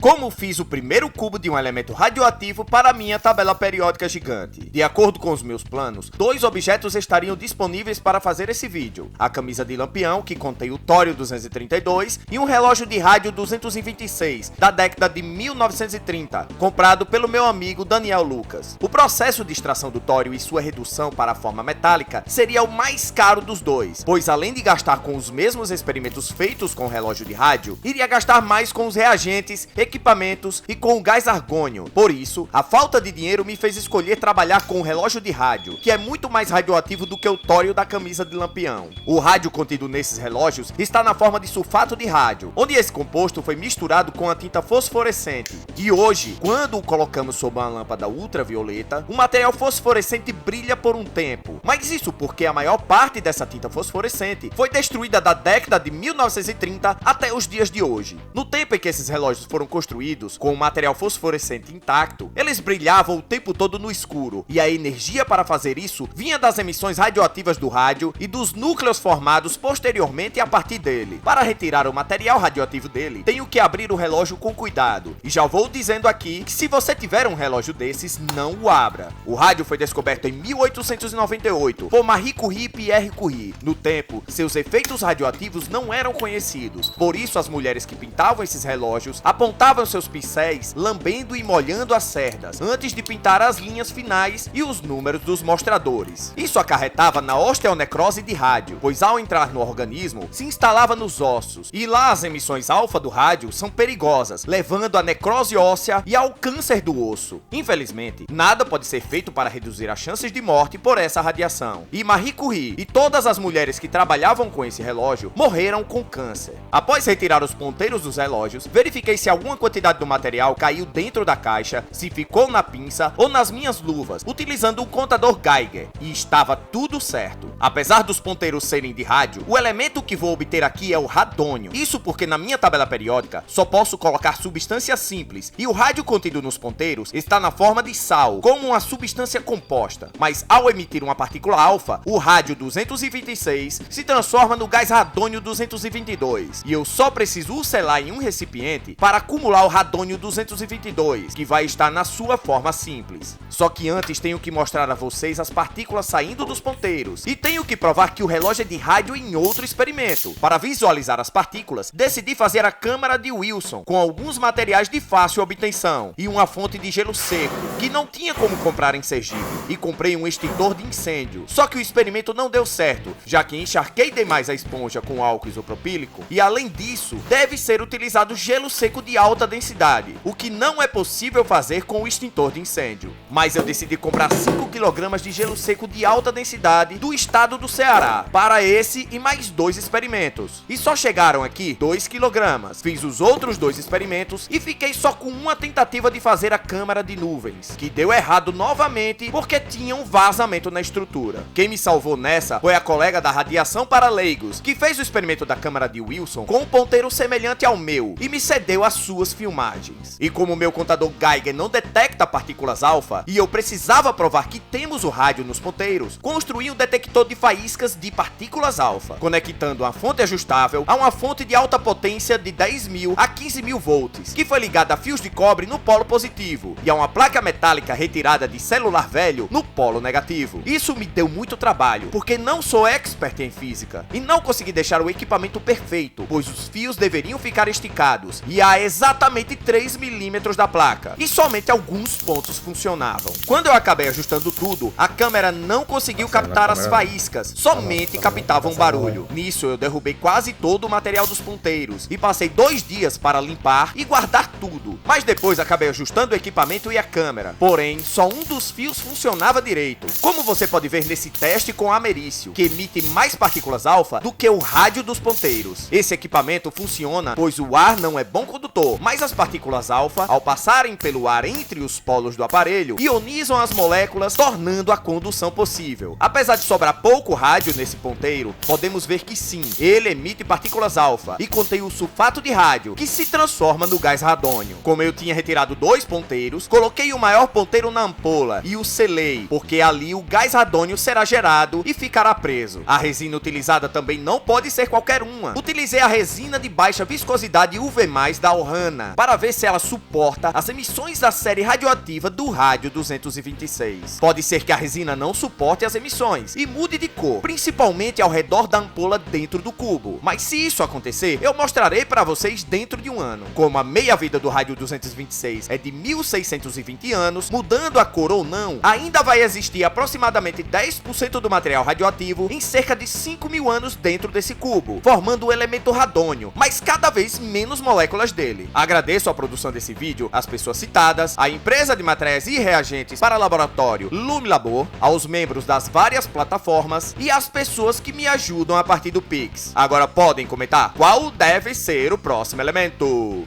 Como fiz o primeiro cubo de um elemento radioativo para minha tabela periódica gigante? De acordo com os meus planos, 2 objetos estariam disponíveis para fazer esse vídeo. A camisa de Lampião, que contém o tório 232, e um relógio de rádio 226, da década de 1930, comprado pelo meu amigo Daniel Lucas. O processo de extração do tório e sua redução para a forma metálica seria o mais caro dos dois, pois além de gastar com os mesmos experimentos feitos com o relógio de rádio, iria gastar mais com os reagentes, equipamentos e com o gás argônio. Por isso, a falta de dinheiro me fez escolher trabalhar com o relógio de rádio, que é muito mais radioativo do que o tório da camisa de Lampião. O rádio contido nesses relógios está na forma de sulfato de rádio, onde esse composto foi misturado com a tinta fosforescente. E hoje, quando o colocamos sob uma lâmpada ultravioleta, o material fosforescente brilha por um tempo. Mas isso porque a maior parte dessa tinta fosforescente foi destruída da década de 1930 até os dias de hoje. No tempo em que esses relógios foram construídos com o material fosforescente intacto, eles brilhavam o tempo todo no escuro, e a energia para fazer isso vinha das emissões radioativas do rádio e dos núcleos formados posteriormente a partir dele. Para retirar o material radioativo dele, tenho que abrir o relógio com cuidado, e já vou dizendo aqui que se você tiver um relógio desses, não o abra. O rádio foi descoberto em 1898 por Marie Curie e Pierre Curie. No tempo, seus efeitos radioativos não eram conhecidos, por isso as mulheres que pintavam esses relógios apontavam seus pincéis lambendo e molhando as cerdas, antes de pintar as linhas finais e os números dos mostradores. Isso acarretava na osteonecrose de rádio, pois ao entrar no organismo, se instalava nos ossos, e lá as emissões alfa do rádio são perigosas, levando à necrose óssea e ao câncer do osso. Infelizmente, nada pode ser feito para reduzir as chances de morte por essa radiação, e Marie Curie e todas as mulheres que trabalhavam com esse relógio morreram com câncer. Após retirar os ponteiros dos relógios, verifiquei se alguma quantidade do material caiu dentro da caixa, se ficou na pinça ou nas minhas luvas, utilizando um contador Geiger, e estava tudo certo. Apesar dos ponteiros serem de rádio, o elemento que vou obter aqui é o radônio. Isso porque na minha tabela periódica só posso colocar substâncias simples, e o rádio contido nos ponteiros está na forma de sal, como uma substância composta. Mas ao emitir uma partícula alfa, o rádio 226 se transforma no gás radônio 222, e eu só preciso o selar em um recipiente para acumular o radônio 222, que vai estar na sua forma simples. Só que antes tenho que mostrar a vocês as partículas saindo dos ponteiros, e tenho que provar que o relógio é de rádio em outro experimento. Para visualizar as partículas, decidi fazer a câmara de Wilson, com alguns materiais de fácil obtenção, e uma fonte de gelo seco, que não tinha como comprar em Sergipe, e comprei um extintor de incêndio. Só que o experimento não deu certo, já que encharquei demais a esponja com álcool isopropílico, e além disso, deve ser utilizado gelo seco de alta densidade, o que não é possível fazer com o extintor de incêndio. Mas eu decidi comprar 5 kg de gelo seco de alta densidade do estado do Ceará, para esse e mais 2 experimentos. E só chegaram aqui 2 kg. Fiz os outros 2 experimentos e fiquei só com uma tentativa de fazer a câmara de nuvens, que deu errado novamente porque tinha um vazamento na estrutura. Quem me salvou nessa foi a colega da radiação para leigos, que fez o experimento da câmara de Wilson com um ponteiro semelhante ao meu e me cedeu as suas filmagens. E como meu contador Geiger não detecta partículas alfa e eu precisava provar que temos o rádio nos ponteiros, construí um detector de faíscas de partículas alfa, conectando uma fonte ajustável a uma fonte de alta potência de 10.000 a 15.000 volts, que foi ligada a fios de cobre no polo positivo e a uma placa metálica retirada de celular velho no polo negativo. Isso me deu muito trabalho, porque não sou expert em física e não consegui deixar o equipamento perfeito, pois os fios deveriam ficar esticados e a exatamente 3 milímetros da placa, e somente alguns pontos funcionavam. Quando eu acabei ajustando tudo, a câmera não conseguiu captar as faíscas, somente captava um barulho. Nisso eu derrubei quase todo o material dos ponteiros e passei 2 dias para limpar e guardar tudo. Mas depois acabei ajustando o equipamento e a câmera, porém só um dos fios funcionava direito, como você pode ver nesse teste com americium, que emite mais partículas alfa do que o rádio dos ponteiros. Esse equipamento funciona pois o ar não é bom condutor, mas as partículas alfa, ao passarem pelo ar entre os polos do aparelho, ionizam as moléculas, tornando a condução possível. Apesar de sobrar pouco rádio nesse ponteiro, podemos ver que sim, ele emite partículas alfa e contém o sulfato de rádio, que se transforma no gás radônio. Como eu tinha retirado 2 ponteiros, coloquei o maior ponteiro na ampola e o selei, porque ali o gás radônio será gerado e ficará preso. A resina utilizada também não pode ser qualquer uma. Utilizei a resina de baixa viscosidade UV+, da Ohana, para ver se ela suporta as emissões da série radioativa do rádio 226. Pode ser que a resina não suporte as emissões e mude de cor, principalmente ao redor da ampola dentro do cubo. Mas se isso acontecer, eu mostrarei para vocês dentro de um ano. Como a meia-vida do rádio 226 é de 1620 anos, mudando a cor ou não, ainda vai existir aproximadamente 10% do material radioativo em cerca de 5.000 anos dentro desse cubo, formando o elemento radônio, mas cada vez menos moléculas dele. Agradeço a produção desse vídeo, às pessoas citadas, à empresa de materiais e reagentes para laboratório Lumilabor, aos membros das várias plataformas e às pessoas que me ajudam a partir do Pix. Agora podem comentar qual deve ser o próximo elemento.